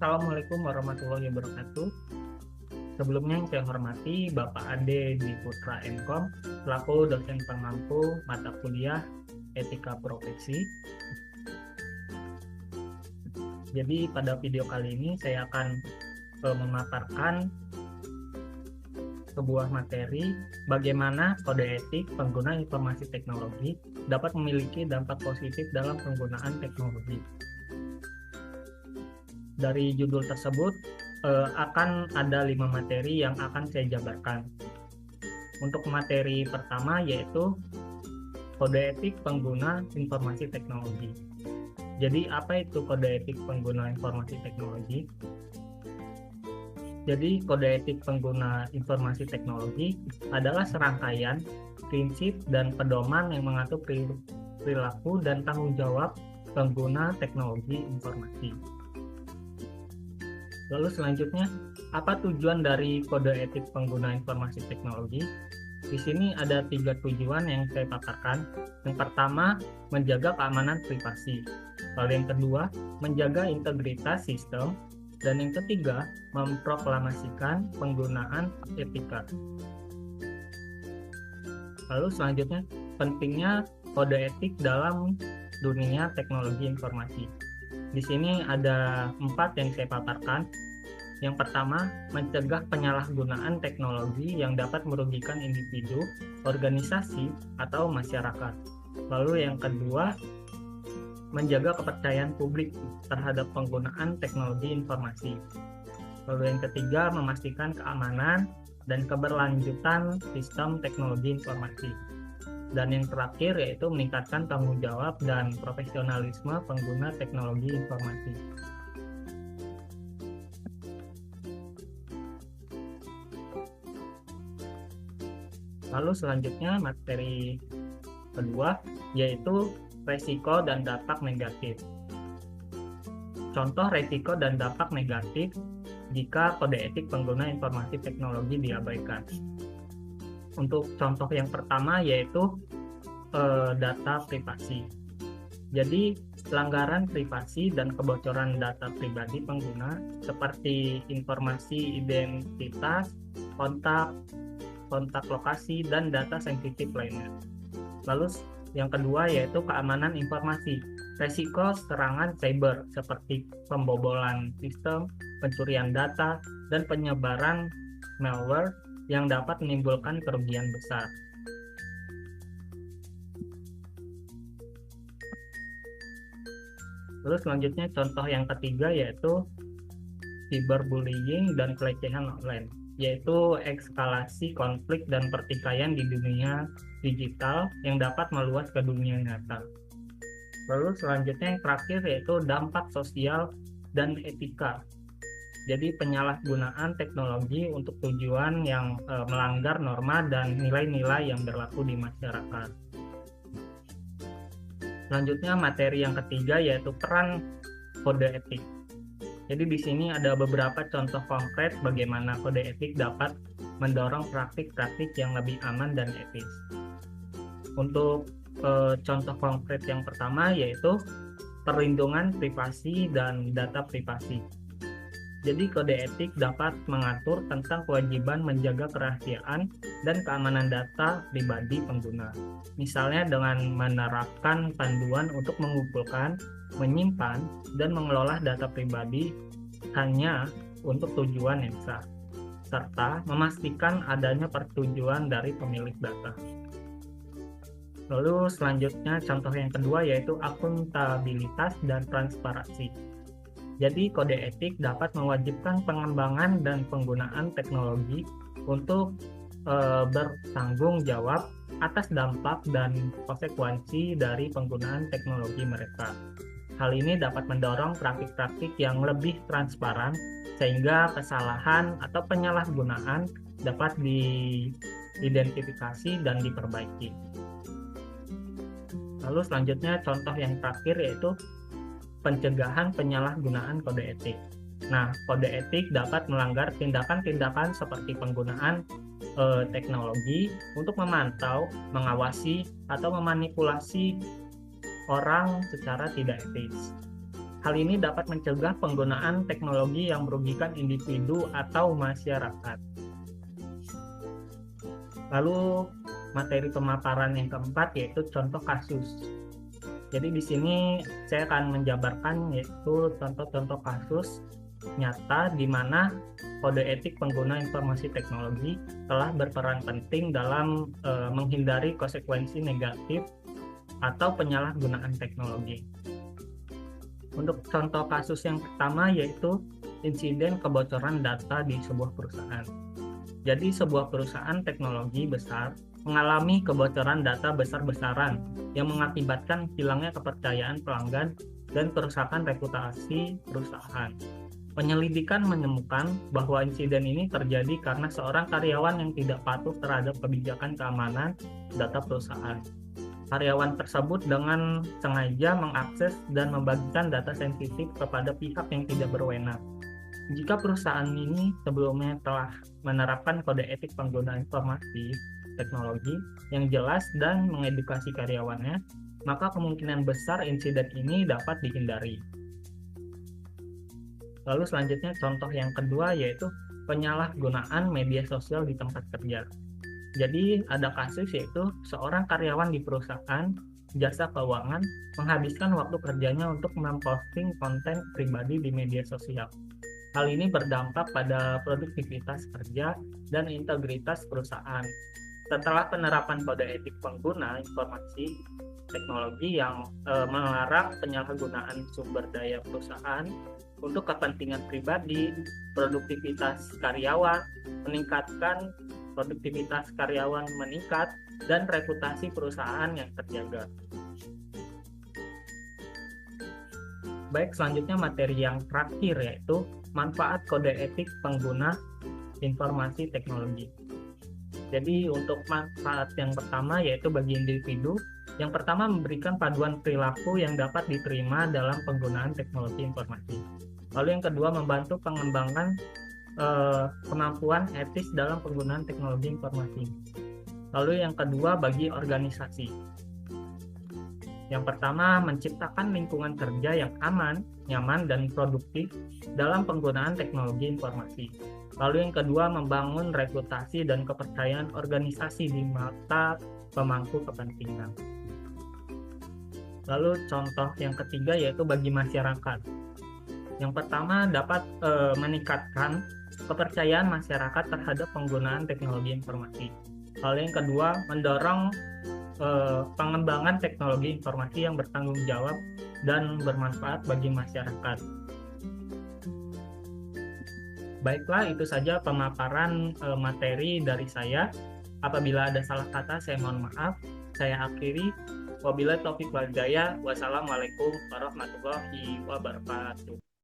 Assalamualaikum warahmatullahi wabarakatuh. Sebelumnya yang saya hormati Bapak Ade Dwi Putra Enkom selaku dosen pengampu mata kuliah Etika Profesi. Jadi pada video kali ini saya akan memaparkan sebuah materi bagaimana kode etik pengguna informasi teknologi dapat memiliki dampak positif dalam penggunaan teknologi. Dari judul tersebut akan ada 5 materi yang akan saya jabarkan. Untuk materi pertama yaitu kode etik pengguna informasi teknologi. Jadi apa itu kode etik pengguna informasi teknologi? Jadi kode etik pengguna informasi teknologi adalah serangkaian prinsip dan pedoman yang mengatur perilaku dan tanggung jawab pengguna teknologi informasi. Lalu selanjutnya, apa tujuan dari kode etik pengguna informasi teknologi? Di sini ada 3 tujuan yang saya paparkan. Yang pertama, menjaga keamanan privasi. Lalu yang kedua, menjaga integritas sistem. Dan yang ketiga, memproklamasikan penggunaan etika. Lalu selanjutnya, pentingnya kode etik dalam dunia teknologi informasi. Di sini ada 4 yang saya paparkan. Yang pertama, mencegah penyalahgunaan teknologi yang dapat merugikan individu, organisasi, atau masyarakat. Lalu yang kedua, menjaga kepercayaan publik terhadap penggunaan teknologi informasi. Lalu yang ketiga, memastikan keamanan dan keberlanjutan sistem teknologi informasi. Dan yang terakhir yaitu meningkatkan tanggung jawab dan profesionalisme pengguna teknologi informasi. Lalu selanjutnya materi kedua yaitu resiko dan dampak negatif. Contoh resiko dan dampak negatif jika kode etik pengguna informasi teknologi diabaikan. Untuk contoh yang pertama yaitu data privasi. Jadi pelanggaran privasi dan kebocoran data pribadi pengguna seperti informasi identitas, kontak lokasi, dan data sensitif lainnya. Lalu yang kedua yaitu keamanan informasi. Resiko serangan cyber seperti pembobolan sistem, pencurian data, dan penyebaran malware yang dapat menimbulkan kerugian besar. Lalu selanjutnya contoh yang ketiga yaitu cyberbullying dan pelecehan online, yaitu eskalasi konflik dan pertikaian di dunia digital yang dapat meluas ke dunia nyata. Lalu selanjutnya yang terakhir yaitu dampak sosial dan etika. Jadi penyalahgunaan teknologi untuk tujuan yang melanggar norma dan nilai-nilai yang berlaku di masyarakat. Selanjutnya materi yang ketiga yaitu peran kode etik. Jadi di sini ada beberapa contoh konkret bagaimana kode etik dapat mendorong praktik-praktik yang lebih aman dan etis. Untuk contoh konkret yang pertama yaitu perlindungan privasi dan data privasi. Jadi kode etik dapat mengatur tentang kewajiban menjaga kerahasiaan dan keamanan data pribadi pengguna. Misalnya dengan menerapkan panduan untuk mengumpulkan, menyimpan, dan mengelola data pribadi hanya untuk tujuan yang sah, serta memastikan adanya persetujuan dari pemilik data. Lalu selanjutnya contoh yang kedua yaitu akuntabilitas dan transparansi. Jadi kode etik dapat mewajibkan pengembangan dan penggunaan teknologi untuk bertanggung jawab atas dampak dan konsekuensi dari penggunaan teknologi mereka. Hal ini dapat mendorong praktik-praktik yang lebih transparan sehingga kesalahan atau penyalahgunaan dapat diidentifikasi dan diperbaiki. Lalu selanjutnya contoh yang terakhir yaitu pencegahan penyalahgunaan kode etik. Nah, kode etik dapat melanggar tindakan-tindakan seperti penggunaan teknologi untuk memantau, mengawasi, atau memanipulasi orang secara tidak etis. Hal ini dapat mencegah penggunaan teknologi yang merugikan individu atau masyarakat. Lalu materi pemaparan yang keempat yaitu contoh kasus. Jadi di sini saya akan menjabarkan yaitu contoh-contoh kasus nyata di mana kode etik pengguna informasi teknologi telah berperan penting dalam menghindari konsekuensi negatif atau penyalahgunaan teknologi. Untuk contoh kasus yang pertama yaitu insiden kebocoran data di sebuah perusahaan. Jadi sebuah perusahaan teknologi besar mengalami kebocoran data besar-besaran yang mengakibatkan hilangnya kepercayaan pelanggan dan kerusakan reputasi perusahaan. Penyelidikan menemukan bahwa insiden ini terjadi karena seorang karyawan yang tidak patuh terhadap kebijakan keamanan data perusahaan. Karyawan tersebut dengan sengaja mengakses dan membagikan data sensitif kepada pihak yang tidak berwenang. Jika perusahaan ini sebelumnya telah menerapkan kode etik pengguna informasi teknologi yang jelas dan mengedukasi karyawannya, maka kemungkinan besar insiden ini dapat dihindari. Lalu selanjutnya contoh yang kedua yaitu penyalahgunaan media sosial di tempat kerja. Jadi ada kasus yaitu seorang karyawan di perusahaan jasa keuangan menghabiskan waktu kerjanya untuk memposting konten pribadi di media sosial. Hal ini berdampak pada produktivitas kerja dan integritas perusahaan. Setelah penerapan kode etik pengguna informasi teknologi yang melarang penyalahgunaan sumber daya perusahaan untuk kepentingan pribadi, produktivitas karyawan meningkatkan, produktivitas karyawan meningkat, dan reputasi perusahaan yang terjaga. Baik, selanjutnya materi yang terakhir yaitu manfaat kode etik pengguna informasi teknologi. Jadi untuk manfaat yang pertama yaitu bagi individu, yang pertama memberikan paduan perilaku yang dapat diterima dalam penggunaan teknologi informasi. Lalu yang kedua membantu pengembangan kemampuan etis dalam penggunaan teknologi informasi. Lalu yang kedua bagi organisasi. Yang pertama menciptakan lingkungan kerja yang aman, nyaman, dan produktif dalam penggunaan teknologi informasi. Lalu yang kedua membangun reputasi dan kepercayaan organisasi di mata pemangku kepentingan. Lalu contoh yang ketiga yaitu bagi masyarakat. Yang pertama dapat meningkatkan kepercayaan masyarakat terhadap penggunaan teknologi informasi. Lalu yang kedua mendorong pengembangan teknologi informasi yang bertanggung jawab dan bermanfaat bagi masyarakat. Baiklah, itu saja pemaparan materi dari saya. Apabila ada salah kata, saya mohon maaf. Saya akhiri. Wabillahi taufiq wal hidayah. Wassalamualaikum warahmatullahi wabarakatuh.